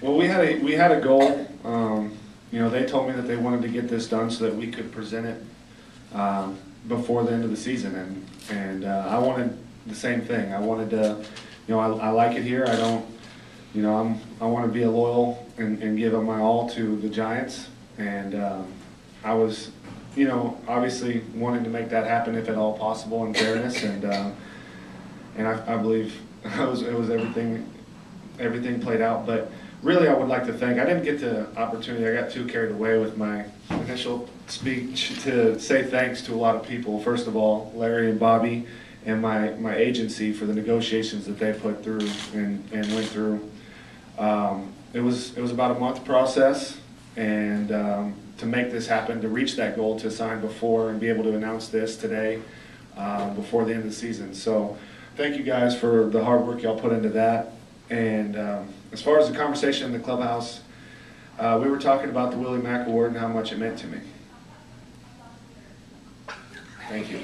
Well, we had a goal. You know, they told me that they wanted to get this done so that we could present it before the end of the season, and I wanted the same thing. I wanted to, you know, I like it here. I don't, you know, I want to be a loyal and give my all to the Giants, and I was, you know, obviously wanting to make that happen if at all possible in fairness, and I believe it was everything played out. But really, I would like to thank, I didn't get the opportunity, I got too carried away with my initial speech to say thanks to a lot of people. First of all, Larry and Bobby and my agency for the negotiations that they put through and went through. It was about a month process, and to make this happen, to reach that goal, to sign before and be able to announce this today before the end of the season. So thank you guys for the hard work y'all put into that. And as far as the conversation in the clubhouse, we were talking about the Willie Mack Award and how much it meant to me. Thank you.